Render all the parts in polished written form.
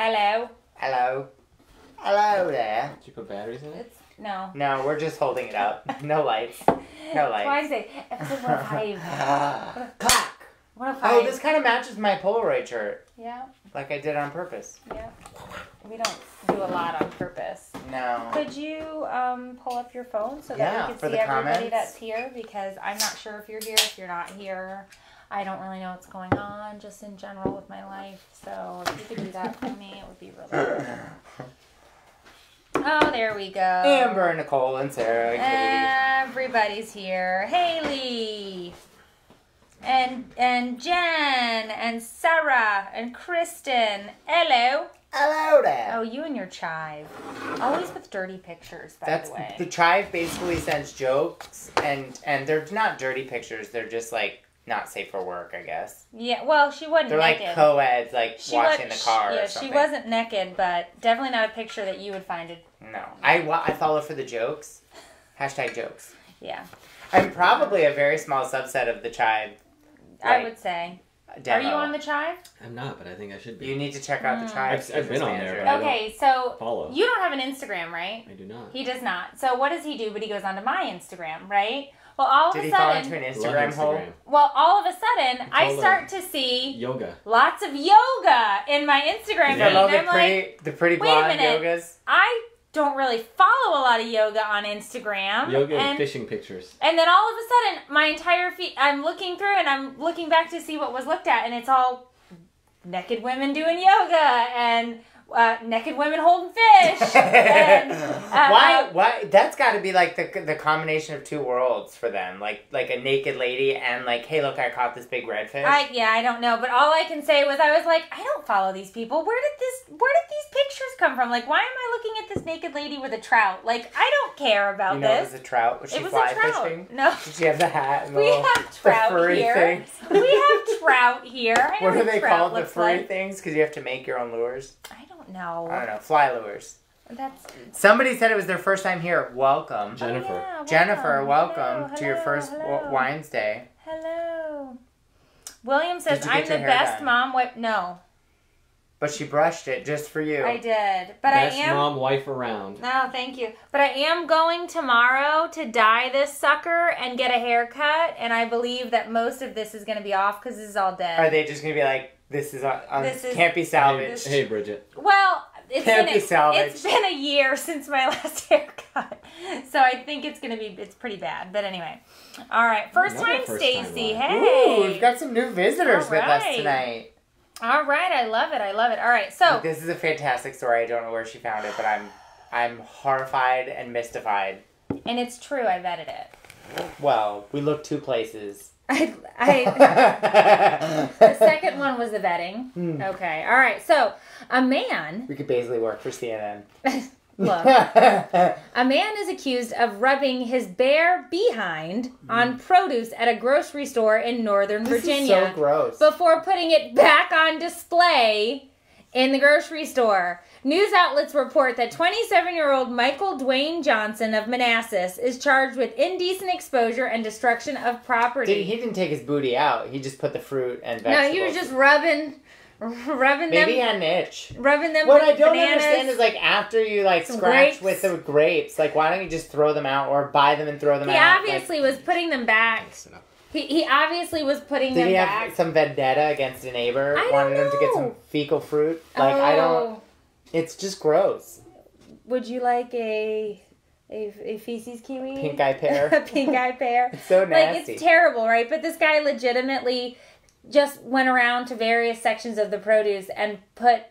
Hello. Hello. Hello there. Did you put batteries in it? No. No, we're just holding it up. No lights. No lights. Wednesday, episode 105. Clack. 105. Oh, this kind of matches my Polaroid shirt. Yeah. Like I did on purpose. Yeah. We don't do a lot on purpose. No. Could you pull up your phone so that Yeah, we can for see the everybody comments. that's here? Because I'm not sure if you're here, if you're not here. I don't really know what's going on just in general with my life. So if you could do that for me, it would be really good. Oh, there we go. Amber, Nicole, and Sarah, and Katie. Everybody's here. Haley. And Jen. And Sarah. And Kristen. Hello. Hello there. Oh, you and your chive. Always with dirty pictures, by the way. The chive basically sends jokes, and they're not dirty pictures. They're just like not safe for work, I guess. Yeah, well, she wasn't They're naked. like co-eds, like watching the car Yeah, or something. she wasn't naked, but definitely not a picture that you would find it. No. I follow for the jokes. Hashtag jokes. Yeah. I'm probably a very small subset of the chive. I would say. Demo. Are you on the chive? I'm not, but I think I should be. You need to check out the chive. I've been on there, but Okay, so follow. you don't have an Instagram, right? I do not. He does not. So what does he do? But he goes onto my Instagram, right? Well, all of Did a he fall sudden, into an Love Instagram hole? Instagram. well, all of a sudden, I Totally. start to see Yoga. lots of yoga in my Instagram feed. From all And I'm like, the pretty wait a blonde minute. yogas? I don't really follow a lot of yoga on Instagram. Yoga and fishing pictures. And then all of a sudden, my entire feed, I'm looking through and I'm looking back to see what was looked at, and it's all naked women doing yoga and naked women holding fish. And, Why? That's got to be like the combination of two worlds for them. Like a naked lady and like, hey, look, I caught this big redfish. I don't know, but all I can say was I was like, I don't follow these people. Where did these pictures come from? Like, why am I looking at this naked lady with a trout? Like, I don't care about you know, this. it was a trout. Was she It was fly a trout. fishing? No. Did she have the hat and the We little, have trout the furry here. things? We have trout here. I know What are they trout called? The looks furry like. things? Because you have to make your own lures. I don't know. I don't know. Fly lures. That's Somebody said it was their first time here. Welcome. Jennifer. yeah, Jennifer, welcome Hello, to your first hello. Wednesday. Hello. William says, Did you I'm get the your hair best done? mom. What? No, But she brushed it just for you. I did. But Best I am. mom wife around. No, thank you. But I am going tomorrow to dye this sucker and get a haircut, and I believe that most of this is going to be off because this is all dead. Are they just going to be like, this is This is- can't be salvaged? Hey, Bridget. Well, Can't be salvaged. it's been a year since my last haircut, so I think it's pretty bad. But anyway, all right. First Another time first time Stacy. live. Hey, Ooh, we've got some new visitors All with us right. tonight. all right. I love it. All right. So This is a fantastic story. I don't know where she found it, but I'm horrified and mystified. and it's true. I vetted it. Well, we looked two places. The second one was the vetting. Okay. All right. So a man. We could basically work for CNN. Look, a man is accused of rubbing his bare behind on produce at a grocery store in Northern This Virginia is so gross. before putting it back on display in the grocery store. News outlets report that 27-year-old Michael Dwayne Johnson of Manassas is charged with indecent exposure and destruction of property. He didn't take his booty out. He just put the fruit and No, vegetables. he was just rubbing Maybe he had an itch. rubbing them What I with don't bananas. understand is, like, after you, like, Some scratch grapes. with the grapes, like, why don't you just throw them out or buy them and throw them He out? obviously was putting them back. He obviously was putting Did them he have back. some vendetta against a neighbor? I don't Wanted him to get know. some fecal fruit? Like, I don't... It's just gross. Would you like a feces kiwi? Pink eye pear. A pink eye pear. It's so Like, nasty. it's terrible, right? But this guy legitimately just went around to various sections of the produce and put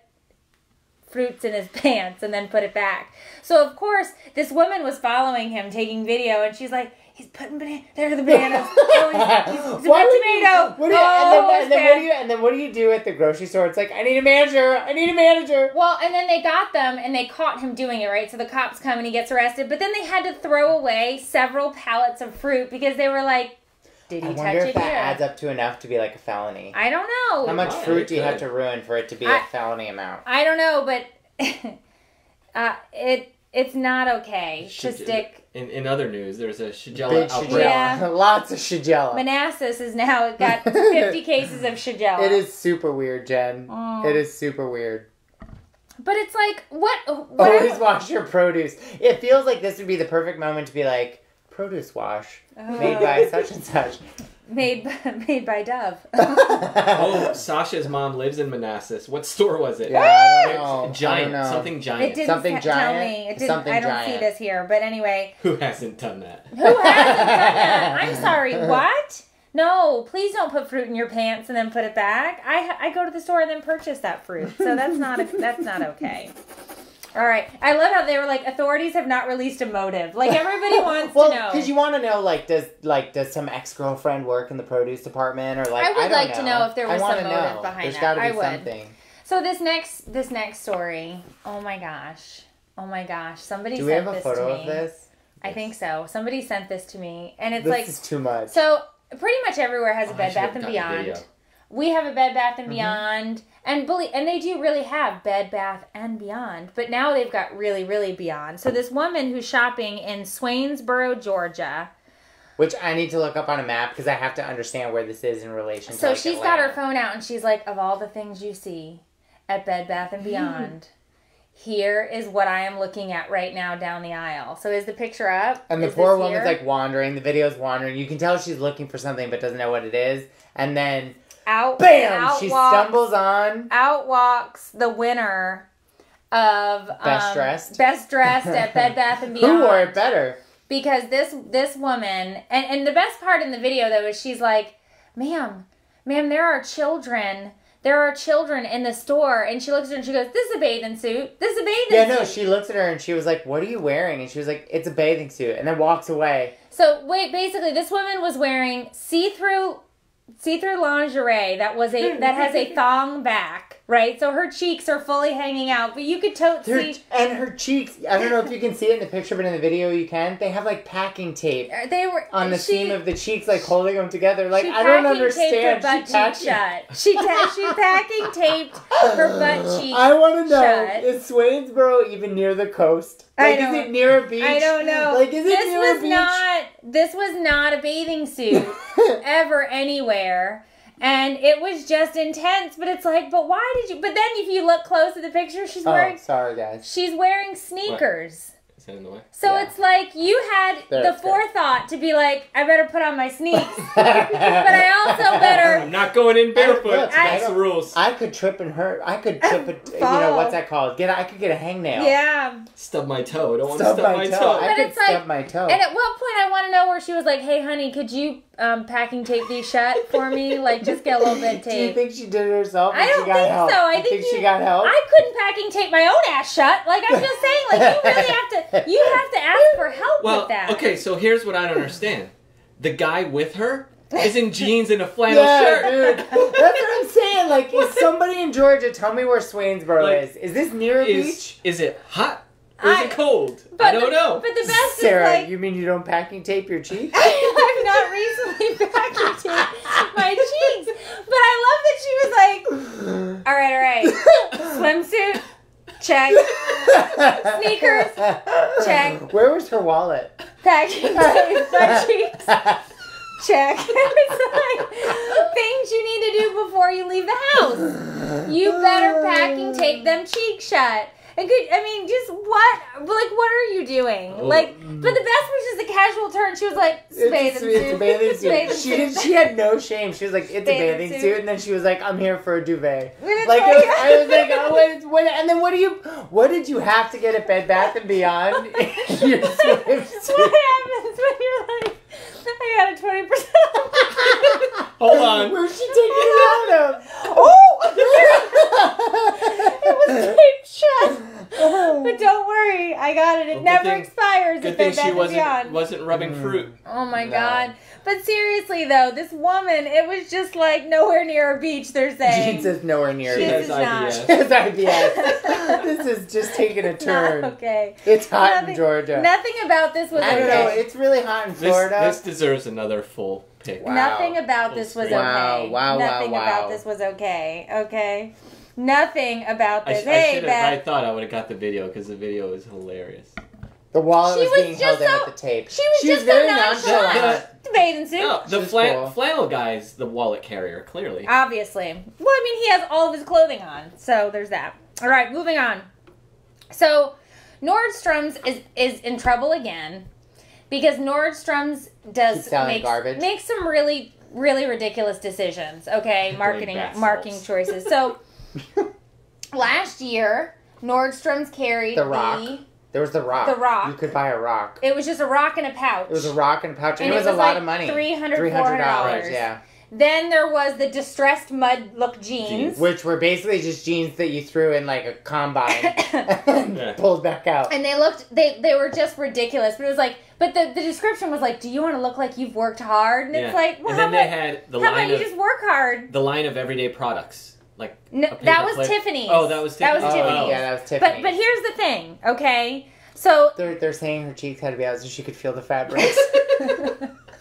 fruits in his pants and then put it back. So, of course, this woman was following him, taking video, and she's like, he's putting there are the bananas. Oh, he's a Why would tomato. What do you, and then what do you do at the grocery store? It's like, I need a manager. I need a manager. Well, and then they got them, and they caught him doing it, right? So the cops come, and he gets arrested. But then they had to throw away several pallets of fruit because they were like, did he I touch wonder if it that here? adds up to enough to be like a felony. I don't know. How much Right, fruit do you it have to ruin for it to be a felony amount? I don't know, but it's not okay to stick. In other news, there's a Shigella Big outbreak. Shigella. Yeah. Lots of Shigella. Manassas has now got 50 cases of Shigella. It is super weird, Jen. Mm. It is super weird. But it's like, what Always wash your produce. It feels like this would be the perfect moment to be like, produce wash. Made by such and such. Made by Dove. Oh, Sasha's mom lives in Manassas. What store was it? Yeah, I don't know. Giant. I don't know. Something giant. It didn't Something tell giant? me. It didn't. Something I don't giant. see this here. But anyway. Who hasn't done that? Who hasn't done that? I'm sorry. What? No, please don't put fruit in your pants and then put it back. I go to the store and then purchase that fruit. So that's not okay. All right. I love how they were like, authorities have not released a motive. Like, everybody wants to know. Because you want to know, does some ex-girlfriend work in the produce department? Or I would like to know if there was some motive behind There's that. got to be I would. something. So this next story, oh my gosh. Somebody Do we sent have a this photo to me. of this? I think so. Somebody sent this to me. And it's This is too much. So pretty much everywhere has a I Bed should have Bath & gotten Beyond. video. We have a Bed Bath & Beyond, and they do really have Bed Bath & Beyond, but now they've got really, really Beyond. So this woman who's shopping in Swainsboro, Georgia. Which I need to look up on a map because I have to understand where this is in relation to So like, she's got her Atlanta. phone out, and she's like, of all the things you see at Bed Bath & Beyond, here is what I am looking at right now down the aisle. So is the picture up? And the Is poor this woman's here? like wandering. The video's wandering. You can tell she's looking for something but doesn't know what it is. And then, bam! She stumbles on... Out walks the winner of Best Dressed at Bed Bath & Beyond. Who wore it better? Because this woman, and the best part in the video though is she's like, ma'am, there are children in the store, and she looks at her and she goes, this is a bathing suit. This is a bathing suit. Yeah, no, she looks at her and she was like, what are you wearing? And she was like, it's a bathing suit. And then walks away. So wait, basically this woman was wearing see-through lingerie that has a thong back, right? So her cheeks are fully hanging out, but you could see. And her cheeks, I don't know if you can see it in the picture, but in the video you can. They have like packing tape They were on the seam of the cheeks, like holding them together. Like, she I don't packing taped her understand. butt cheek shut. She packing taped her butt cheek. I want to know, shut. is Swainsboro even near the coast? Like, is it near a beach? I don't know. Like, is it near a beach? This was not a bathing suit ever anywhere. And it was just intense, but it's like, but why did you? But then if you look close at the picture, she's wearing sneakers. Is that in the way? So it's like you had the forethought to be like, I better put on my sneaks, but I also better. I'm not going in barefoot. That's the rules. I could trip and hurt. I could trip it. You know what's that called? I could get a hangnail. Yeah. Stub my toe. I don't want to stub my toe. I could stub my toe. And at what point I want to know where she was like, hey honey, could you packing tape these shut for me? Like, just get a little bit of tape. Do you think she did it herself? I don't think help? so. I think she got help. I couldn't packing tape my own ass shut. Like, I'm just saying, like, you really have to ask for help with that. Okay, so here's what I don't understand. The guy with her is in jeans and a flannel shirt. Dude. That's what I'm saying. Like, is somebody in Georgia, tell me where Swainsboro is. Is this near a beach? Is it hot? Or is it cold? I don't know. But the best Sarah, is like... you mean you don't packing tape your cheeks? I've not recently packing taped my cheeks. But I love that she was like, all right. Swimsuit, check. Sneakers, check. Where was her wallet? Packing tape my cheeks, check. It's like things you need to do before you leave the house. You better packing tape them cheeks shut. Just what? Like, what are you doing? Like, but the best was just a casual turn. She was like, it's a bathing suit. She had no shame. She was like, it's a bathing suit. And then she was like, I'm here for a duvet. Like, I was like, oh, and then what did you have to get at Bed Bath & Beyond? Your swimsuit? What happens when you're like, I got a 20%? Hold on. Where's she taking it out of? It was taped shut. But don't worry, I got it. It never expires. Good thing she wasn't rubbing fruit. Oh my God. But seriously though, this woman, it was just like nowhere near a beach, they're saying. Jean says nowhere near a She beach. has IBS. She has IBS. This is just taking a turn. Okay. It's hot in Georgia. Nothing about this was I don't know. It's really hot in Florida. This deserves another full pick. Wow. Nothing about this was okay. Wow. Nothing about this was okay. Okay? Nothing about this. I thought I would have got the video because the video is hilarious. The wallet was being held in with the tape. She was just very so nonchalant. The bathing suit. No, the flannel guy's the wallet carrier, clearly. Obviously. Well, I mean, he has all of his clothing on, so there's that. All right, moving on. So Nordstroms is in trouble again because Nordstroms makes some really ridiculous decisions. Okay, marketing choices. So last year Nordstroms carried the Rock. There was the Rock. The Rock. You could buy a rock. It was just a rock in a pouch. It was a rock in a pouch, and it was a lot of money. $300. Yeah. Then there was the distressed mud look jeans. Which were basically just jeans that you threw in like a combine and pulled back out. And they were just ridiculous. But it was like, but the description was like, do you want to look like you've worked hard? And it's like, well, and then they had the line about you just work hard? The line of everyday products. Like that was Tiffany's. Oh, that was Tiffany's. Tiffany's. Yeah, that was Tiffany's. But here's the thing, okay? So they're saying her cheeks had to be out so she could feel the fabrics.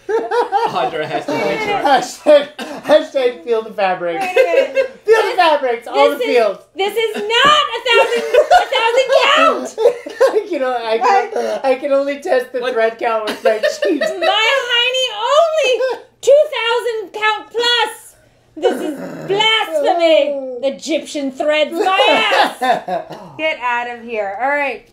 Audra has to picture hashtag feel the fabrics. Wait a minute. Feel the fabrics, all the feels. This is not a thousand count. You know, I can only test the thread count with my cheeks. My hiney only 2,000 count plus. This is blasphemy. Egyptian threads my ass. Get out of here. All right.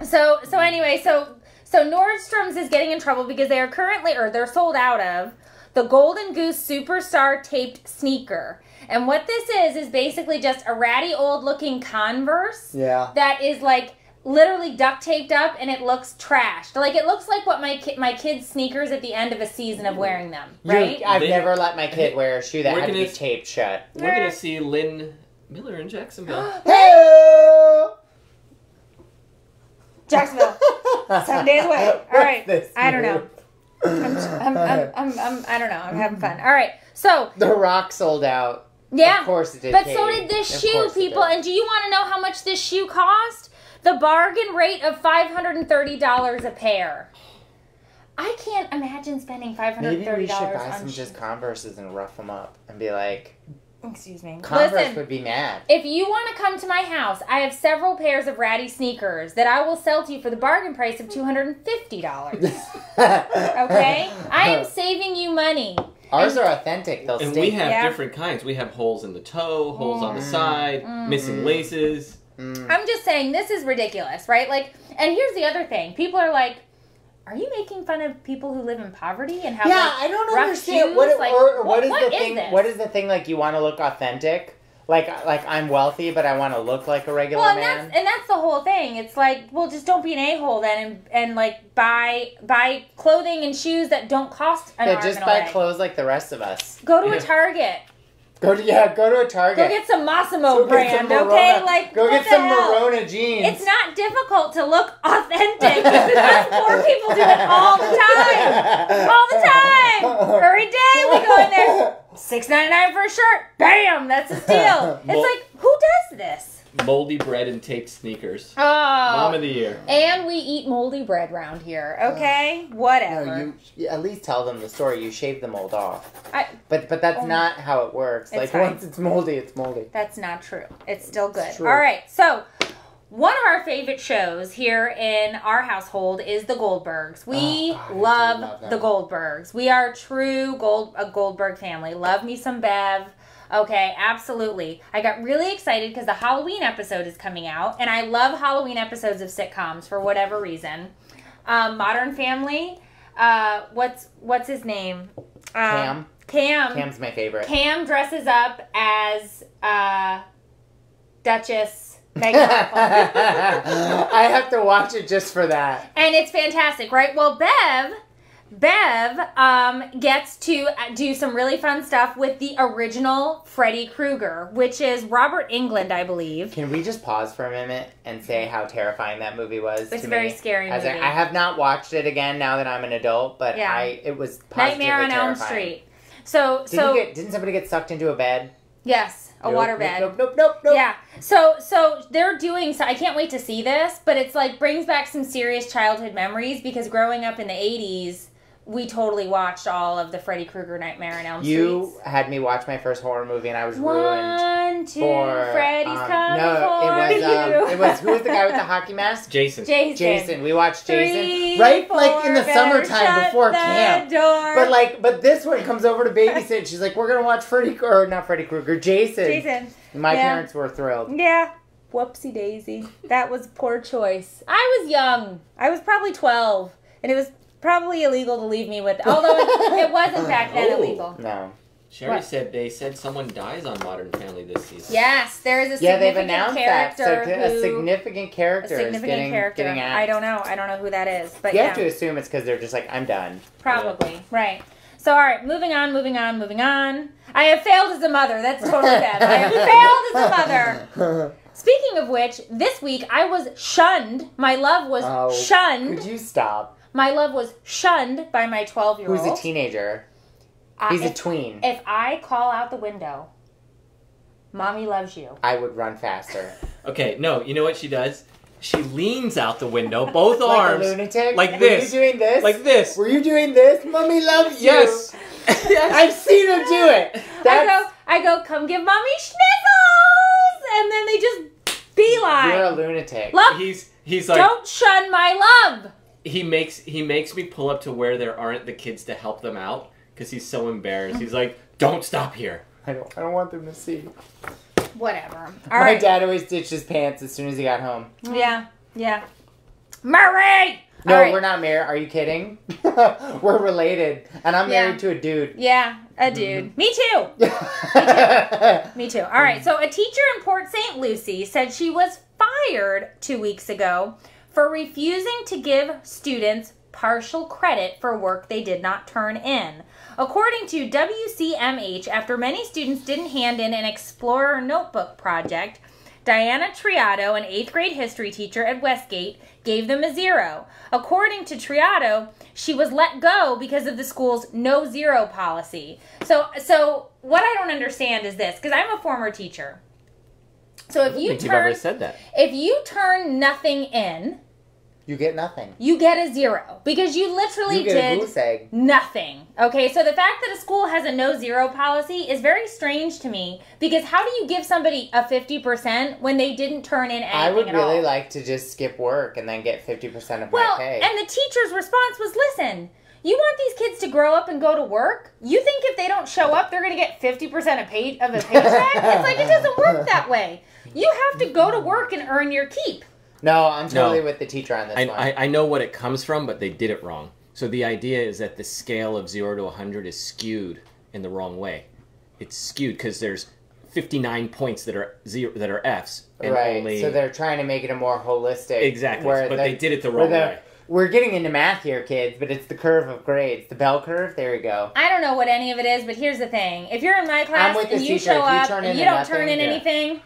So anyway, so Nordstrom's is getting in trouble because they are currently, or they're sold out of, the Golden Goose Superstar taped sneaker. And what this is basically just a ratty old looking Converse. Yeah. That is like literally duct taped up and it looks trashed. Like it looks like what my kid's sneakers at the end of a season of wearing them, right? I've never let my kid wear a shoe that had to be taped shut. We're going to see Lynn Miller in Jacksonville. Hey! Jacksonville. 7 days away. All right. I don't know. I don't know. I'm having fun. All right. So the Rock sold out. Yeah. Of course it did. But so did this shoe, people. And do you want to know how much this shoe cost? The bargain rate of $530 a pair. I can't imagine spending $530 Maybe we should buy on some just Converses and rough them up and be like, excuse me. Converse would be mad. If you want to come to my house, I have several pairs of ratty sneakers that I will sell to you for the bargain price of $250. Okay? I am saving you money. Ours are authentic. They'll and stay. we have different kinds. We have holes in the toe, holes on the side, missing laces. I'm just saying, this is ridiculous, right? Like, and here's the other thing. People are like, are you making fun of people who live in poverty and have I don't rough understand shoes? what What is the thing? this? What is the thing like you want to look authentic? Like I'm wealthy, but I want to look like a regular man. And that's the whole thing. It's like, well, just don't be an a-hole then, and like buy clothing and shoes that don't cost an arm just and a buy leg. clothes like the rest of us. Go to a Target. Go to a Target. Go get some Massimo brand, okay? Like, go get some hell? Morona jeans. It's not difficult to look authentic. Us poor people do it all the time. All the time. Every day we go in there. $6.99 for a shirt. Bam! That's a steal. It's like, who does this? Moldy bread and taped sneakers. Oh. Mom of the year. And we eat moldy bread round here, okay? Whatever. No, you at least tell them the story. You shave the mold off. But that's Oh. not how it works. Like, fine. once it's moldy, it's moldy. That's not true. It's still good. It's true. All right, so one of our favorite shows here in our household is the Goldbergs. We love the Goldbergs. We are a true Goldberg family. Love me some Bev. Okay, absolutely. I got really excited because the Halloween episode is coming out, and I love Halloween episodes of sitcoms for whatever reason. Modern Family. What's his name? Cam. Cam's my favorite. Cam dresses up as Duchess Meghan Markle. I have to watch it just for that. And it's fantastic, right? Well, Bev gets to do some really fun stuff with the original Freddy Krueger, which is Robert Englund, I believe. Can we just pause for a minute and say how terrifying that movie was? It's a very scary movie. I have not watched it again now that I'm an adult, but it was positively Nightmare on Elm Street. So didn't somebody get sucked into a bed? Yes, a waterbed. Nope. Yeah. So they're doing. So I can't wait to see this, but it's like brings back some serious childhood memories because growing up in the 80s. We totally watched all of the Freddy Krueger Nightmare on Elm Street. You had me watch my first horror movie, and I was ruined. 1, 2, Freddy's coming it was who was the guy with the hockey mask? Jason. We watched Jason 3, right 4, like in the summertime before camp. Door. But this one comes over to babysit. She's like, "We're gonna watch not Freddy Krueger, Jason." Jason. My parents were thrilled. Yeah. Whoopsie daisy. That was poor choice. I was young. I was probably 12. And it was probably illegal to leave me with... Although it wasn't back then illegal. No. Sherry said they said someone dies on Modern Family this season. Yes, there is a Yeah, they've significant announced that. character So a significant character is getting axed. I don't know who that is. But You have to assume it's because they're just like, I'm done. Probably. Yeah. Right. So, all right, moving on. I have failed as a mother. That's totally bad. I have failed as a mother. Speaking of which, this week I was shunned. My love was shunned. Could you stop? My love was shunned by my 12-year-old. Who's a teenager. He's a tween. If I call out the window, Mommy loves you, I would run faster. Okay, no, you know what she does? She leans out the window, both like arms. Like a lunatic? Like this. Were you doing this? Like this. Were you doing this? Mommy loves you. Yes. Yes. I've seen her do it. I go, come give Mommy schnizzles! And then they just beeline. You're a lunatic. Look, he's like... Don't shun my love! He makes me pull up to where there aren't the kids to help them out. Because he's so embarrassed. He's like, don't stop here. I don't want them to see. Whatever. My dad always ditched his pants as soon as he got home. Yeah. Murray! No, we're not married. Are you kidding? We're related. And I'm married to a dude. Yeah, a dude. Me too. Me too. All right, so a teacher in Port St. Lucie said she was fired 2 weeks ago for refusing to give students partial credit for work they did not turn in. According to WCMH, after many students didn't hand in an Explorer notebook project, Diana Triato, an 8th grade history teacher at Westgate, gave them a 0. According to Triato, she was let go because of the school's no zero policy. So what I don't understand is this, because I'm a former teacher. So if you've ever said that. If you turn nothing in, you get nothing. You get a 0 because you literally did a goose egg. Nothing. Okay, so the fact that a school has a no zero policy is very strange to me because how do you give somebody a 50% when they didn't turn in anything at all? I would really like to just skip work and then get 50% of my pay. And the teacher's response was, listen, you want these kids to grow up and go to work? You think if they don't show up, they're going to get 50% of the paycheck? It's like, it doesn't work that way. You have to go to work and earn your keep. No, I'm totally with the teacher on this one. I know what it comes from, but they did it wrong. So the idea is that the scale of 0 to 100 is skewed in the wrong way. It's skewed because there's 59 points that are Fs. And right, so they're trying to make it a more holistic... Exactly, but they did it the wrong way. We're getting into math here, kids, but it's the curve of grades. The bell curve, there you go. I don't know what any of it is, but here's the thing. If you're in my class and you show up and you don't turn in anything...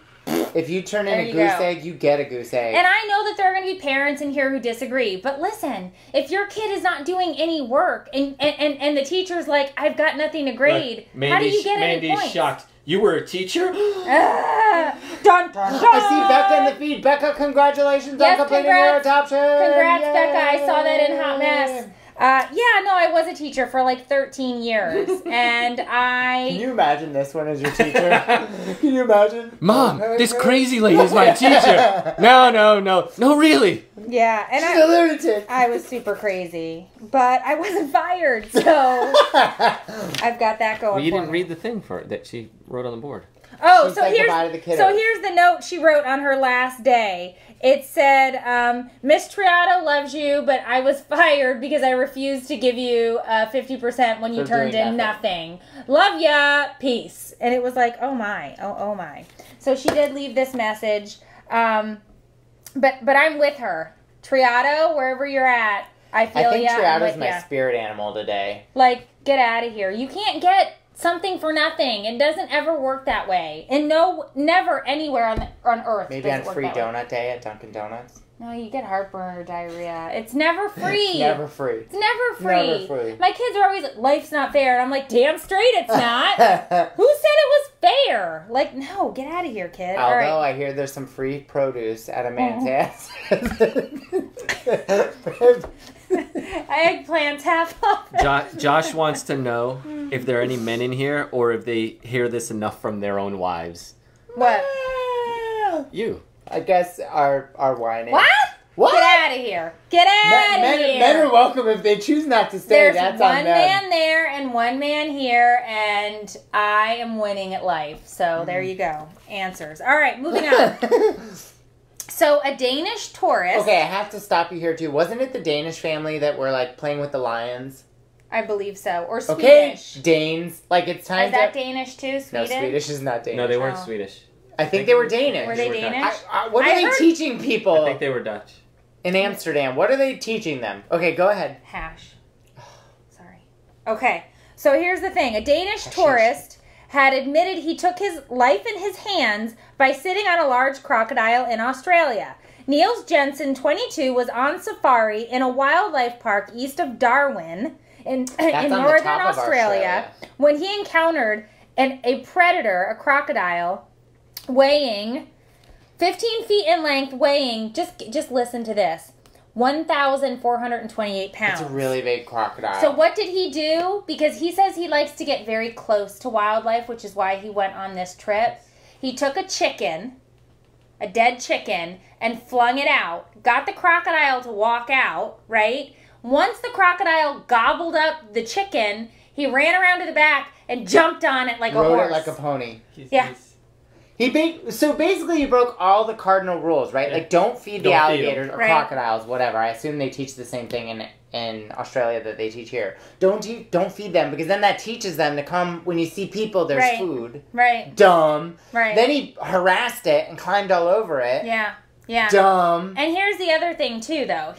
If you turn in a goose egg, you get a goose egg. And I know that there are going to be parents in here who disagree. But listen, if your kid is not doing any work and the teacher's like, I've got nothing to grade, how do you get any points? Mandy's shocked. You were a teacher? Dun, dun, dun. I see Becca in the feed. Becca, congratulations on completing your adoption. Congrats, Yay. Becca. I saw that in Hot Mess. I was a teacher for like 13 years, and Can you imagine this one as your teacher? Can you imagine? Mom, this crazy lady is my teacher. No, really. Yeah, and she's a lunatic. I was super crazy, but I wasn't fired, so I've got that going. Well, you didn't read the thing that she wrote on the board. Oh, so here's the note she wrote on her last day. It said, Miss Triato loves you, but I was fired because I refused to give you 50% when you turned in nothing. Love ya, peace. And it was like, oh my. So she did leave this message, but I'm with her. Triato, wherever you're at, I feel I think Triato's my spirit animal today. Like, get out of here. You can't get something for nothing. It doesn't ever work that way. And never anywhere on Earth. Maybe on free donut day at Dunkin' Donuts. No, you get heartburn or diarrhea. It's never free. It's never free. It's never free. My kids are always like, life's not fair. And I'm like, damn straight it's not. Who said it was fair? Like, no, get out of here, kid. Although I hear there's some free produce at a man's ass. Eggplants half off. Josh wants to know if there are any men in here or if they hear this enough from their own wives. What? You. I guess our whining. What? Get out of here. Get out of here. Men are welcome if they choose not to stay. That's on them. There's one man there and one man here, and I am winning at life. So there you go. Answers. All right, moving on. So a Danish tourist. Okay, I have to stop you here too. Wasn't it the Danish family that were like playing with the lions? I believe so. Or Swedish. Okay, Danes. Like it's time Is that Danish too? Swedish? No, Swedish is not Danish. No, they weren't Oh. Swedish. I think they were Danish. Were they They were Danish? What are I they heard- teaching people I think they were Dutch. in Amsterdam? What are they teaching them? Okay, go ahead. Hash. Sorry. Okay, so here's the thing. A Danish Hashish. tourist had admitted he took his life in his hands by sitting on a large crocodile in Australia. Niels Jensen, 22, was on safari in a wildlife park east of Darwin in on the northern top of Australia when he encountered a predator, a crocodile, weighing 15 feet in length, weighing, just listen to this, 1,428 pounds. It's a really big crocodile. So what did he do? Because he says he likes to get very close to wildlife, which is why he went on this trip. He took a chicken, a dead chicken, and flung it out. Got the crocodile to walk out, right? Once the crocodile gobbled up the chicken, he ran around to the back and jumped on it like a Rode horse. it like a pony. Yeah. So basically he broke all the cardinal rules, right? Yeah. Like don't feed the Don't feed alligators them. or Right. crocodiles, whatever. I assume they teach the same thing in Australia that they teach here. Don't feed them because then that teaches them to come when you see people there's Right. food. Right, Dumb. right. Then he harassed it and climbed all over it. Yeah, yeah. Dumb. And here's the other thing too, though.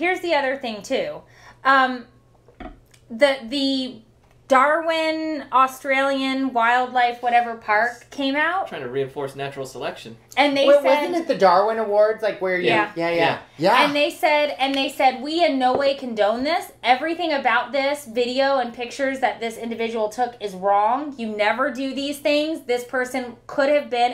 The Darwin Australian Wildlife whatever park came out, Trying to reinforce natural selection. and they Wait, said, wasn't it the Darwin Awards? Like where you Yeah. yeah. and they said we in no way condone this. Everything about this video and pictures that this individual took is wrong. You never do these things. This person could have been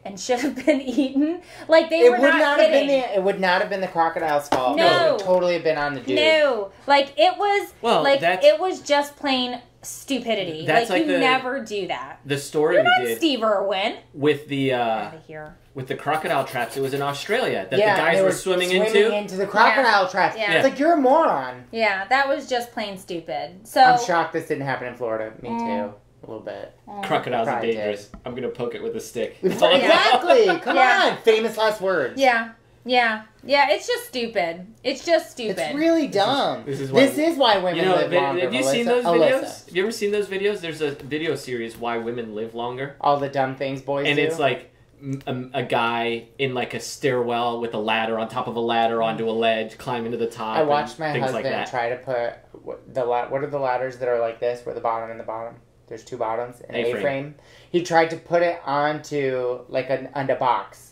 and should have been eaten. Like they were not kidding. It would not have been the crocodile's fault. No. It would totally have been on the dude. No, like it was. Well, like that's- it was just plain stupidity. That's like like you the- never do that. The story You're we not did Steve Irwin. with the Out of here. with the crocodile traps, it was in Australia that Yeah, the guys they were swimming into. the crocodile traps. Yeah. It's like you're a moron. Yeah, that was just plain stupid. So I'm shocked this didn't happen in Florida. Me too, a little bit. Crocodiles are Probably dangerous. I'm gonna poke it with a stick. That's all I know. Exactly. Come Yeah. on. Famous last words. Yeah. It's just stupid. It's just stupid. It's really dumb. This is why women You know, live longer. have you Melissa. seen those Alyssa. videos? Have you ever seen those videos? There's a video series, Why Women Live Longer. All the dumb things boys And do. it's like a guy in like a stairwell with a ladder on top of a ladder onto a ledge, climbing to the top. I watched and my things husband like that. try to put what are the ladders that are like this, where the bottom and the bottom? There's two bottoms, an A-frame. A-frame. He tried to put it onto like on a box,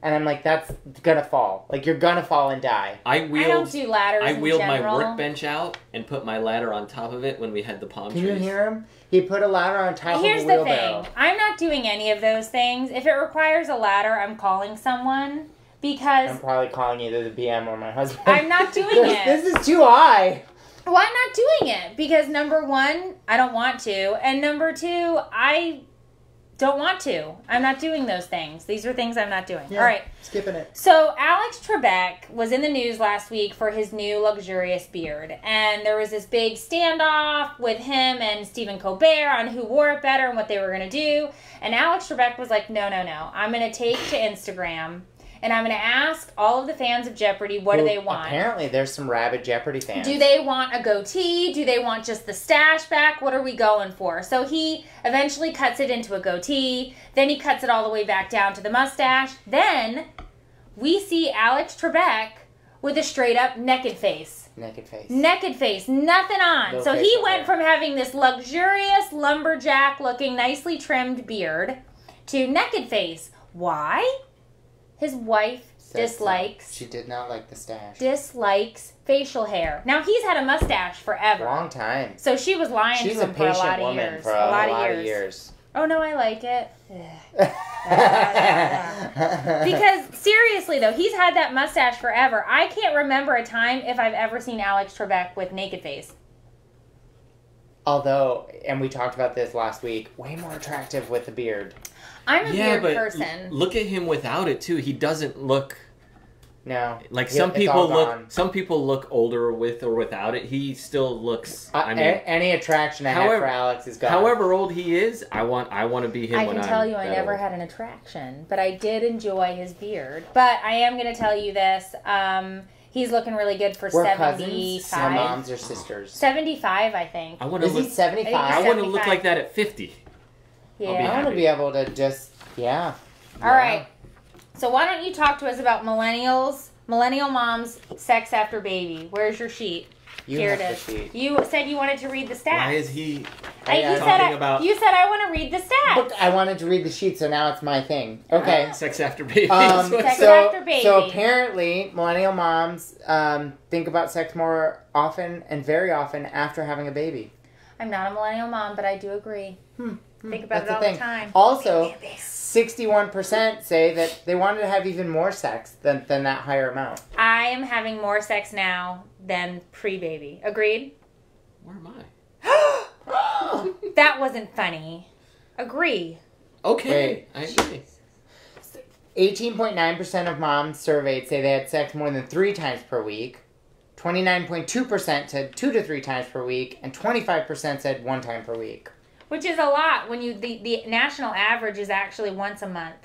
and I'm like, that's gonna fall. Like you're gonna fall and die. I I don't wheeled do ladders I in wheeled my general. workbench out and put my ladder on top of it when we had the palm Can trees. you hear him? He put a ladder on top Here's of a the wheelbarrow. thing. I'm not doing any of those things. If it requires a ladder, I'm calling someone because I'm probably calling either the BM or my husband. I'm not doing it. This is too high. Well, I'm not doing it because number one, I don't want to, and number two, I don't want to. I'm not doing those things. These are things I'm not doing. Yeah, All right. skipping it. So Alex Trebek was in the news last week for his new luxurious beard, and there was this big standoff with him and Stephen Colbert on who wore it better and what they were going to do. And Alex Trebek was like, no, I'm going to take to Instagram. And I'm going to ask all of the fans of Jeopardy, what do they want? Apparently, there's some rabid Jeopardy fans. Do they want a goatee? Do they want just the stash back? What are we going for? So he eventually cuts it into a goatee. Then he cuts it all the way back down to the mustache. Then we see Alex Trebek with a straight up naked face. Naked face. Naked face, nothing on. No So he facial went hair. from having this luxurious lumberjack looking nicely trimmed beard to naked face. Why? His wife dislikes She did not like the stash. facial hair. Now he's had a mustache forever. Long time. So she was lying She's to a him for a patient lot of woman years. for a lot of years. Oh no, I like it. Because seriously though, he's had that mustache forever. I can't remember a time if I've ever seen Alex Trebek with naked face. Although, and we talked about this last week, way more attractive with the beard. I'm a Yeah, beard but person. look at him without it too. He doesn't look No. Like Yeah, some it's all people gone. look older with or without it. He still looks. I mean, any attraction I had for Alex is gone. however old he is, I want to be him. I when can I'm tell you I that never old. had an attraction, but I did enjoy his beard. But I am going to tell you this. He's looking really good for We're 75. cousins. My moms are sisters. 75, I think. I want to Is he look. 75? I want to look 75. like that at 50. Yeah. I'll be I want to happy. be able to just, yeah. All right. So why don't you talk to us about millennial moms, sex after baby. Where's your sheet? You Here have it is. the sheet. You said you wanted to read the stats. Why is he? You talking about- said I want to read the stats. Look, I wanted to read the sheet, so now it's my thing. Okay. Sex after baby. Sex so, after baby. so apparently, millennial moms think about sex more often and very often after having a baby. I'm not a millennial mom, but I do agree. Think about That's it all the thing. the time. Also, 61% say that they wanted to have even more sex than that higher amount. I am having more sex now than pre-baby. Agreed? Where am I? That wasn't funny. Agree. Okay, I agree. 18.9% of moms surveyed say they had sex more than 3 times per week. 29.2% said 2 to 3 times per week, and 25% said 1 time per week. Which is a lot when the national average is actually once a month.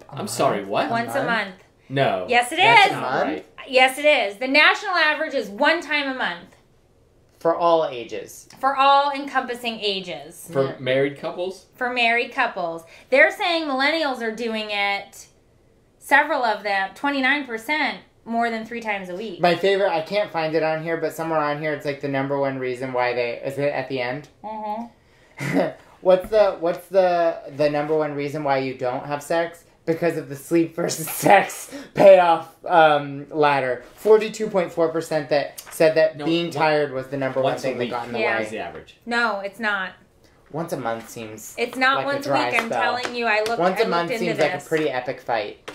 I'm sorry. What? Once a month? month. No. Yes, it That's is. a Not month? right. Yes, it is. The national average is 1 time a month For all ages. for all encompassing ages. For Yeah. married couples. For married couples. They're saying millennials are doing it, several of them, 29%, more than 3 times a week. My favorite, I can't find it on here, but somewhere on here it's like the number one reason why is it at the end? Mm-hmm. What's the number one reason why you don't have sex? Because of the sleep versus sex payoff ladder. 42.4% that said that being tired was the number one once a thing that week. got in the Yeah. What is way. the average? No, it's not. Once a month seems It's not like once a dry week. I'm spell. telling you. I looked Once a into month seems this. like a pretty epic fight.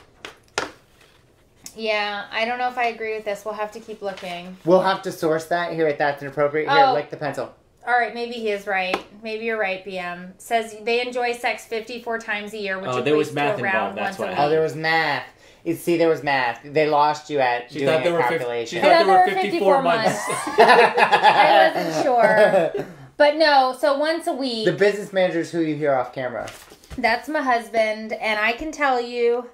Yeah, I don't know if I agree with this. We'll have to keep looking. We'll have to source that here at That's Inappropriate. Here, Oh. lick the pencil. All right, maybe he is right. Maybe you're right, BM. Says they enjoy sex 54 times a year, which Oh, there was equates math to around involved, that's once a what week. happened. Oh, there was math. See, there was math. They lost you at She doing thought a there were calculation. She thought I there thought were there were 54 months. I wasn't sure. But no, so once a week. The business manager's who you hear off camera. That's my husband, and I can tell you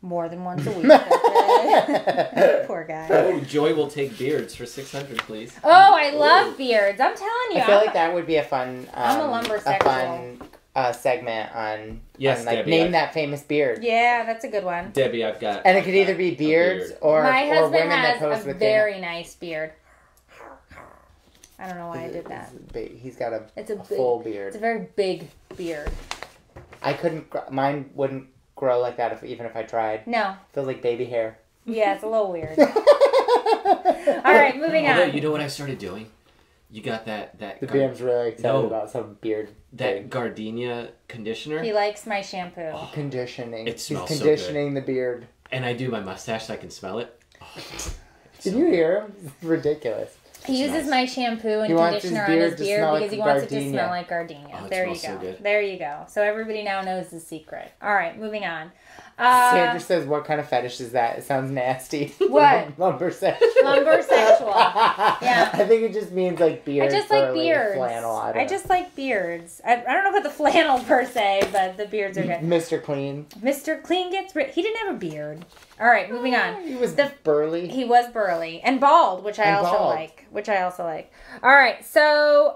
more than once a week. Okay? Poor guy. Oh, Joy will take beards for 600, please. Oh, I love beards. I'm telling you. I feel like that would be a fun, I'm a lumbersexual. segment on, Yes, on like Debbie, name I- that famous beard. Yeah, that's a good one. Debbie, I've got. And it could either be beards or My or husband women that has pose a with very nice beard. I don't know why I did that. He's got a It's a big, full It's a beard. very big beard. I couldn't. Mine wouldn't grow like that even if I tried. No. Feels like baby hair. Yeah, it's a little weird. All right, moving Although, on. you know what I started doing? You got that The BM's really excited No. about some beard that thing. gardenia conditioner, He likes my shampoo. Conditioning. It He's smells so conditioning the beard. and I do my mustache so I can smell it. Oh, Did you hear him? It's ridiculous. He uses nice. my shampoo and He wants his conditioner on beard his to beard smell because like he wants it to gardenia. smell like gardenia. Oh, it There you smells go. so good. There you go. So everybody now knows the secret. All right, moving on. Sandra says, "What kind of fetish is that? It sounds nasty." What? Lumbersexual. Lumbersexual. Yeah. I think it just means like I beard. just for, like beards. Flannel. I just like beards. I don't know about the flannel per se, but the beards are good. Mr. Clean. Mr. Clean gets rid. He didn't have a beard. All right, moving on. He was The- burly. He was burly and bald, which I And also bald. like. All right, so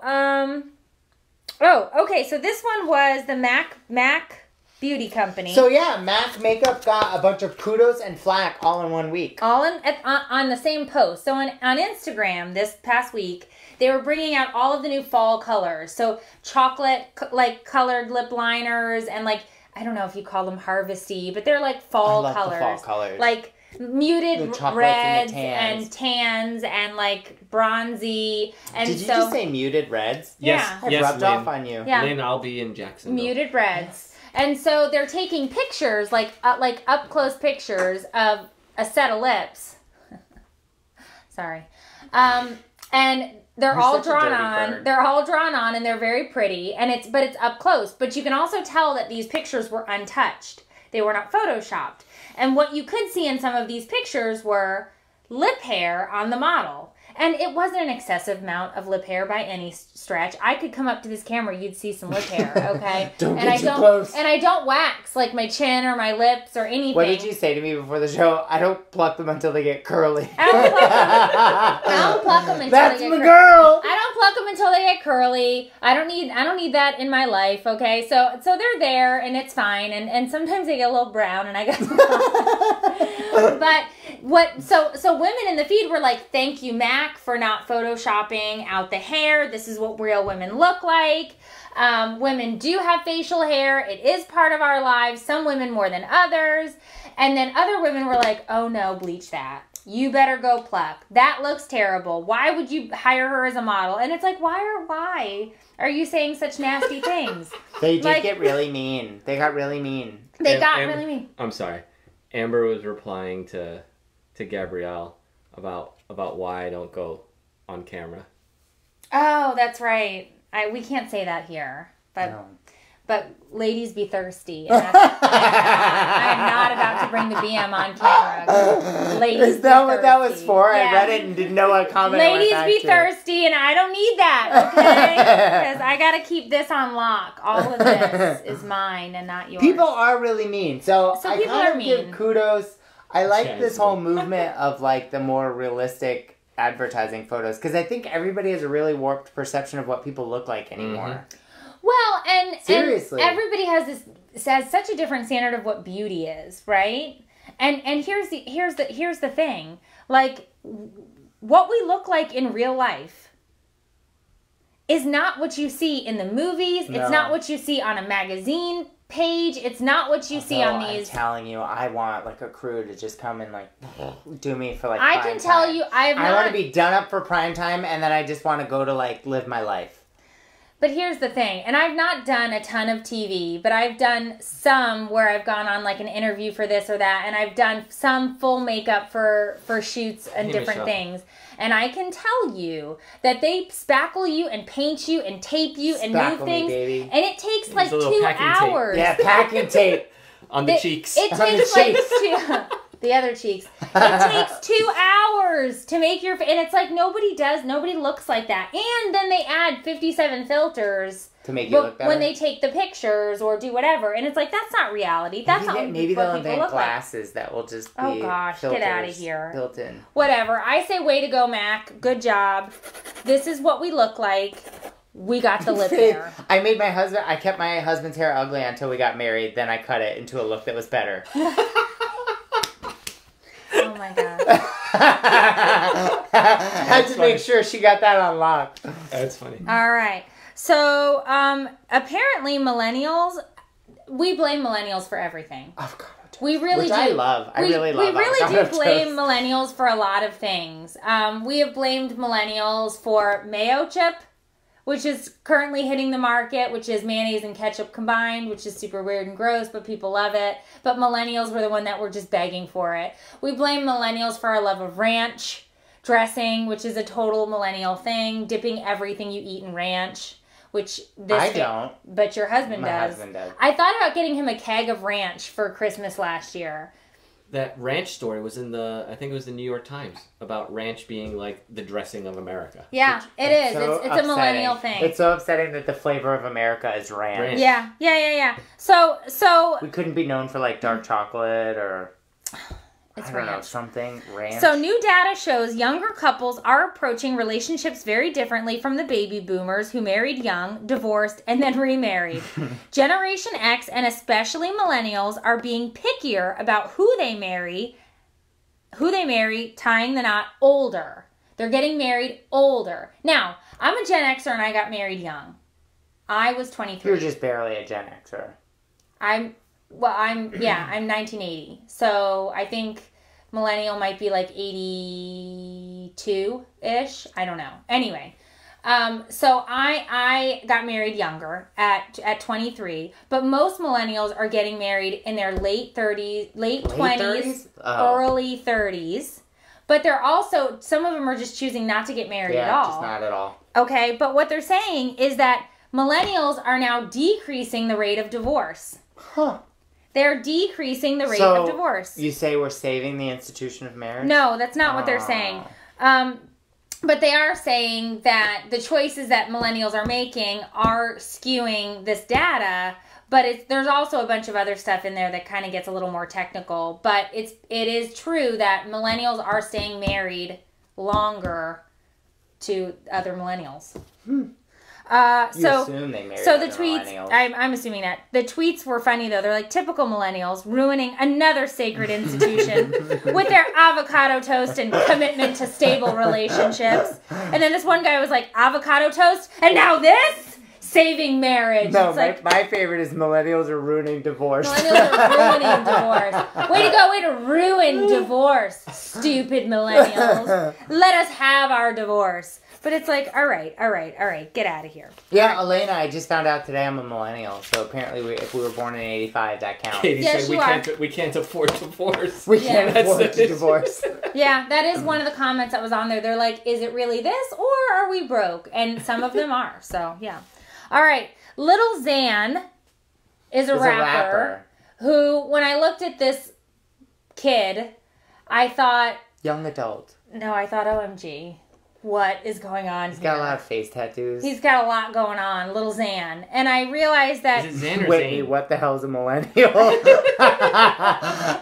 okay. So this one was the Mac Beauty Company. So yeah, MAC Makeup got a bunch of kudos and flack all in 1 week. all on the same post. So on Instagram this past week, they were bringing out all of the new fall colors. So chocolate like colored lip liners and like I don't know if you call them harvesty, but they're like fall I love colors. the fall colors. Like muted The chocolates reds and the tans and like bronzy and Did you so just say muted reds? Yeah. I've yes, rubbed Lynn. off on you. Yeah. Lynn, I'll be in Jacksonville. muted reds. And so they're taking pictures like up close pictures of a set of lips. Sorry. And they're You're all such a drawn dirty on. bird. They're all drawn on and they're very pretty and it's up close, but you can also tell that these pictures were untouched. They were not photoshopped. And what you could see in some of these pictures were lip hair on the model. And it wasn't an excessive amount of lip hair by any stretch. I could come up to this camera, you'd see some lip hair, okay? Close. And I don't wax like my chin or my lips or anything. What did you say to me before the show? I don't pluck them until they get curly. I don't pluck them until That's they my get girl. I don't pluck them until they get curly. I don't need that in my life, okay? So they're there and it's fine. And sometimes they get a little brown and I got But so women in the feed were like, thank you, Mac, for not photoshopping out the hair. This is what real women look like. Women do have facial hair. It is part of our lives. Some women more than others. And then other women were like, oh no, bleach that. You better go pluck. That looks terrible. Why would you hire her as a model? And it's like, why are you saying such nasty things? They did get really mean. They got really mean. Really mean. I'm sorry. Amber was replying to Gabrielle about why I don't go on camera. Oh, that's right. We can't say that here, but No. but ladies be thirsty. And I am not about to bring the BM on camera. Ladies, Is that what that was thirsty. for? Yeah. I read it and didn't know what comment. Ladies went be back to. thirsty, and I don't need that, okay? Because I got to keep this on lock. All of this is mine and not yours. People are really mean. So I people kind are of give mean. kudos. I like Chaz, this whole man. movement of like the more realistic advertising photos because I think everybody has a really warped perception of what people look like anymore. Well, and Seriously. everybody has such a different standard of what beauty is, right? And here's the thing. Like what we look like in real life is not what you see in the movies. No. It's not what you see on a magazine page. It's not what you see on these. I'm telling you, I want like a crew to just come and like do me for like. I prime can tell time. you, I want to be done up for prime time, and then I just want to go to like live my life. But here's the thing, and I've not done a ton of TV, but I've done some where I've gone on like an interview for this or that, and I've done some full makeup for shoots and Hey, different Michelle. things. And I can tell you that they spackle you and paint you and tape you and Spackle move me, things, baby. and it takes like a little 2 packing tape. hours. Yeah, packing tape. On the It- cheeks. It On the takes like cheeks. the other cheeks. It takes 2 hours to make your, and it's like nobody looks like that. And then they add 57 filters To make you look better. when they take the pictures or do whatever, and it's like that's not reality. That's not maybe what they'll people invent look like. glasses that will just be Oh, gosh, get outta filters here. built in. Whatever. I say, way to go, Mac. Good job. This is what we look like. We got the lip hair. I kept my husband's hair ugly until we got married. Then I cut it into a look that was better. Oh my god. Had to make sure she got that on lock. That's funny. All right. So, apparently millennials, we blame millennials for everything. Avocado toast. We really Which do. I love. I really love We really avocado do blame toast. millennials for a lot of things. We have blamed millennials for mayo chip, which is currently hitting the market, which is mayonnaise and ketchup combined, which is super weird and gross, but people love it. But millennials were the one that were just begging for it. We blame millennials for our love of ranch dressing, which is a total millennial thing, dipping everything you eat in ranch, which I don't. But your husband My does. husband does. I thought about getting him a keg of ranch for Christmas last year. That ranch story was in I think it was the New York Times, about ranch being like the dressing of America. Yeah, it is. So It's a millennial upsetting. thing. It's so upsetting that the flavor of America is ranch. Ranch. Yeah. So We couldn't be known for like dark chocolate or it's I don't know, ranch. something ranch. So new data shows younger couples are approaching relationships very differently from the baby boomers who married young, divorced, and then remarried. Generation X and especially millennials are being pickier about who they marry, tying the knot older. They're getting married older. Now, I'm a Gen Xer and I got married young. I was 23. You're just barely a Gen Xer. I'm 1980. So I think millennial might be like 82-ish. I don't know. Anyway, so I got married younger at 23, but most millennials are getting married in their late 20s, 30s? Oh. early 30s. But they're also, some of them are just choosing not to get married at all. Just not at all. Okay, but what they're saying is that millennials are now decreasing the rate of divorce. Huh. They're decreasing the rate of divorce. You say we're saving the institution of marriage? No, that's not what they're saying. But they are saying that the choices that millennials are making are skewing this data. But there's also a bunch of other stuff in there that kind of gets a little more technical. But it is true that millennials are staying married longer to other millennials. You assume they married so the other tweets, millennials. I'm assuming that. The tweets were funny, though. They're like, typical millennials ruining another sacred institution with their avocado toast and commitment to stable relationships. And then this one guy was like, avocado toast? And now this? Saving marriage. No, it's like, my favorite is millennials are ruining divorce. millennials are ruining divorce. Way to go, way to ruin divorce, stupid millennials. Let us have our divorce. But it's like, all right, get out of here. Yeah, Elena, I just found out today I'm a millennial, so apparently if we were born in 85, that counts. Katie Yes, said we can't afford divorce. We can't Yeah. afford to divorce. Yeah, that is one of the comments that was on there. They're like, is it really this or are we broke? And some of them are, so yeah. All right, Little Xan is a rapper who, when I looked at this kid, I thought... Young adult. No, I thought, OMG. What is going on He's got a lot of face tattoos. He's got a lot going on, Little Xan. And I realized that... Is it Xan or Wait, Zane? what the hell's a millennial?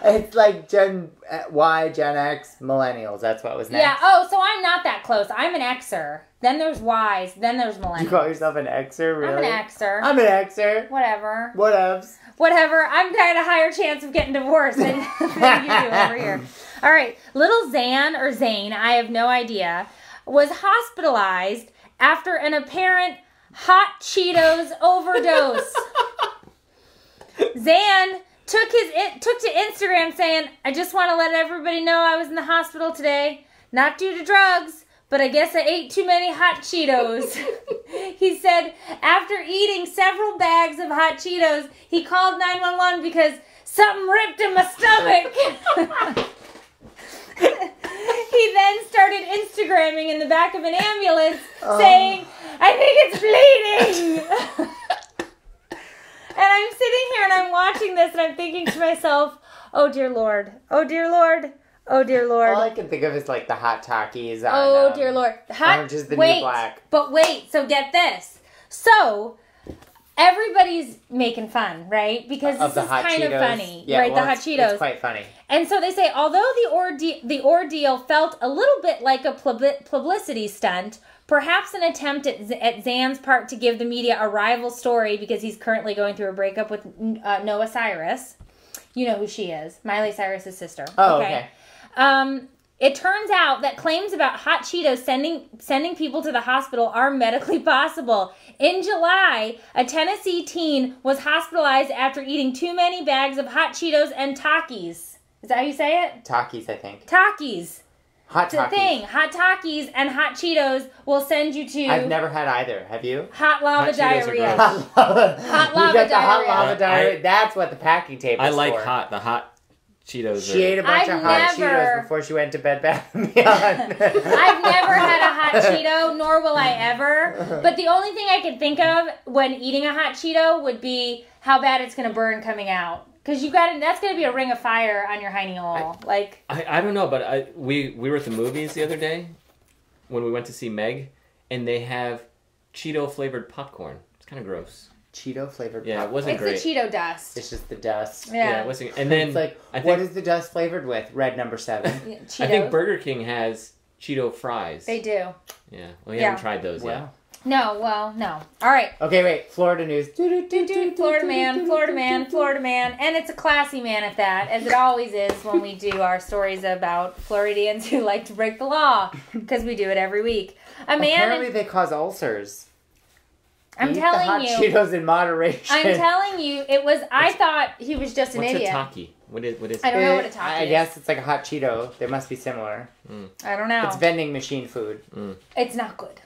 It's like Gen Y, Gen X, millennials. That's what was next. Yeah, oh, so I'm not that close. I'm an Xer. Then there's Ys. Then there's millennials. You call yourself an Xer, really? I'm an Xer. I'm an Xer. Whatever. Whatevs. Whatever. I'm got a higher chance of getting divorced than you do over here. All right. Little Xan or Zane, I have no idea, was hospitalized after an apparent hot Cheetos overdose. Xan took to Instagram saying, I just want to let everybody know I was in the hospital today. Not due to drugs, but I guess I ate too many hot Cheetos. He said after eating several bags of hot Cheetos, he called 911 because something ripped in my stomach. He then started Instagramming in the back of an ambulance saying, I think it's bleeding. And I'm sitting here and I'm watching this and I'm thinking to myself, oh dear Lord, oh dear Lord, oh dear Lord. All I can think of is like the hot Takis on Oh dear Lord. Orange is the New Black. But wait, so get this. So everybody's making fun, right? Because Of this the is hot kind Cheetos. of funny, Yeah, right? well, The hot it's Cheetos. quite funny. And so they say, although the ordeal felt a little bit like a publicity stunt, perhaps an attempt at Xan's part to give the media a rival story because he's currently going through a breakup with Noah Cyrus. You know who she is. Miley Cyrus's sister. Oh, okay. It turns out that claims about hot Cheetos sending people to the hospital are medically possible. In July, a Tennessee teen was hospitalized after eating too many bags of hot Cheetos and Takis. Is that how you say it? Takis, I think. Takis. Hot It's a Takis. thing. Hot Takis and hot Cheetos will send you to I've never had either. Have you? hot lava Hot Cheetos are diarrhea. gross. Hot lava You got the hot diarrhea. lava diarrhea. That's what the packing tape is I like for. hot. The hot Cheetos She ate a bunch I've of hot never- Cheetos before she went to Bed Bath & Beyond. I've never had a hot Cheeto, nor will I ever. But the only thing I can think of when eating a hot Cheeto would be how bad it's going to burn coming out. Because that's going to be a ring of fire on your hiney hole. I don't know, but we were at the movies the other day when we went to see Meg, and they have Cheeto flavored popcorn. It's kind of gross. Cheeto flavored Yeah, it popcorn. wasn't it's great. the Cheeto dust. It's just the dust. Yeah, it wasn't. And then It's like, I think, what is the dust flavored with? Red number 7. Cheetos. I think Burger King has Cheeto fries. They do. Yeah, we Yeah. haven't tried those yet. Wow. No, well, no. All right. Okay, wait. Florida news. Florida man, Florida man, Florida man. And it's a classy man at that, as it always is when we do our stories about Floridians who like to break the law, because we do it every week. A man... Apparently they cause ulcers. I'm Eat the telling hot you. Cheetos in moderation. I'm telling you, it was... I thought he was just an What's idiot. a Taki? What is? I don't know what a Taki I is. guess it's like a hot Cheeto. They must be similar. I don't know. It's vending machine food. It's not good.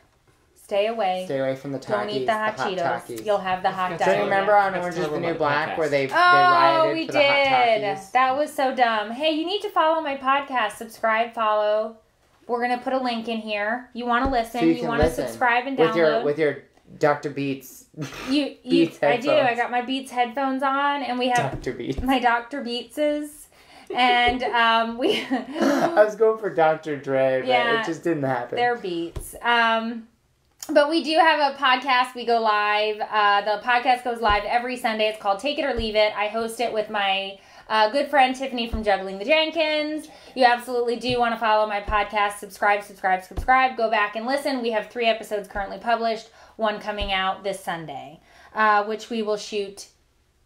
Stay away. Stay away from the Takis. Don't eat the hot Cheetos. Takis. You'll have the hot Don't Don't diarrhea. you remember on Let's Orange is talk the about New the Black podcast. where they Oh, rioted we for the hot did. Takis? That was so dumb. Hey, you need to follow my podcast. Subscribe, follow. We're going to put a link in here. You want to listen. So you you can want to listen subscribe and with download. your Dr. Beats. Beats I do. I got my Beats headphones on, and we have Dr. Beats. my Dr. Beatses, and we. I was going for Dr. Dre, but it just didn't happen. They're Beats. But we do have a podcast. We go live. The podcast goes live every Sunday. It's called Take It or Leave It. I host it with my good friend Tiffany from Juggling the Jenkins. You absolutely do want to follow my podcast. Subscribe. Go back and listen. We have 3 episodes currently published. 1 coming out this Sunday, which we will shoot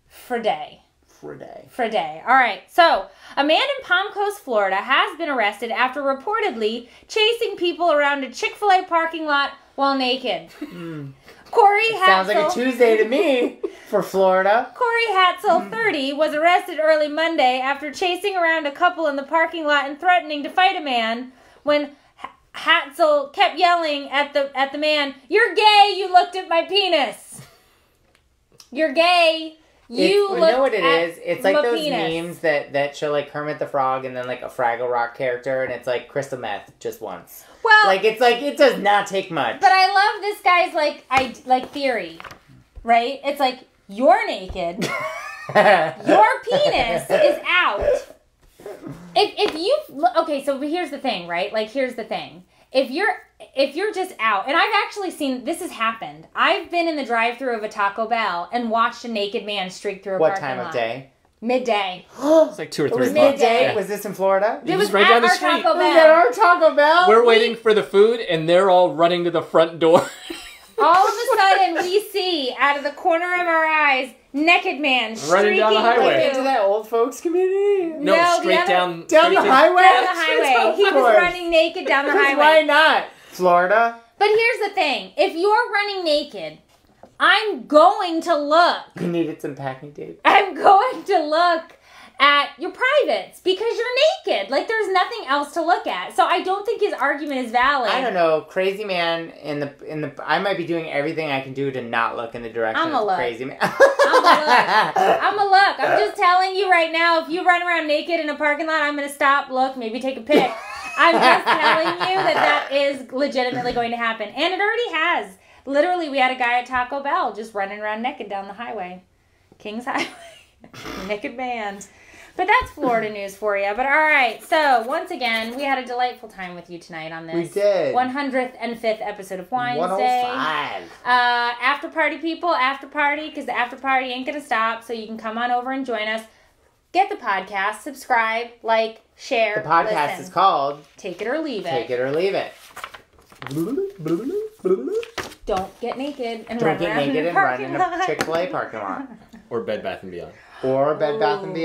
for day. All right. So, a man in Palm Coast, Florida has been arrested after reportedly chasing people around a Chick-fil-A parking lot while naked. Corey Hatzel. Sounds like a Tuesday to me for Florida. Corey Hatzel, 30, was arrested early Monday after chasing around a couple in the parking lot and threatening to fight a man when Hatzel kept yelling at the man, "You're gay, you looked at my penis. You're gay, you know what it at is? It's like those penis." memes that show like Kermit the Frog and then like a Fraggle Rock character, and it's like crystal meth just once. Well, like it does not take much. But I love this guy's theory, right? It's like, you're naked, your penis is out. Okay, so here's the thing, right? Like, here's the thing. If you're just out, and I've actually seen this has happened. I've been in the drive-thru of a Taco Bell and watched a naked man streak through a parking lot. What time of day? Midday. It's like 2 or 3 o'clock. Midday? Yeah. Was this in Florida? It was right at down the our street. Taco Bell. Was that our Taco Bell? We're waiting for the food, and they're all running to the front door. All of a sudden, we see out of the corner of our eyes, naked man Running down the highway. Like into that old folks community? No, straight down the highway? Down the highway. He was running naked down the highway. Why not? Florida? But here's the thing. If you're running naked, I'm going to look. You needed some packing tape. I'm going to look at your privates because you're naked. Like, there's nothing else to look at. So I don't think his argument is valid. I don't know. Crazy man in the I might be doing everything I can do to not look in the direction of the crazy man. I'm a look. I'm just telling you right now, if you run around naked in a parking lot, I'm going to stop, look, maybe take a pic. I'm just telling you that is legitimately going to happen. And it already has. Literally, we had a guy at Taco Bell just running around naked down the highway. Kings Highway. Naked man. But that's Florida news for you. But all right. So, once again, we had a delightful time with you tonight on this. We did. 105th episode of Winesday. 105. After party, people. After party. Because the after party ain't going to stop. So, you can come on over and join us. Get the podcast. Subscribe. Like. Share. The podcast is called Take It or Leave It. Take It or Leave It. Don't get naked and Don't run get around naked in a and run parking in a lot. Chick-fil-A parking lot. Or Bed Bath & Beyond. Or Bed Bath & Beyond.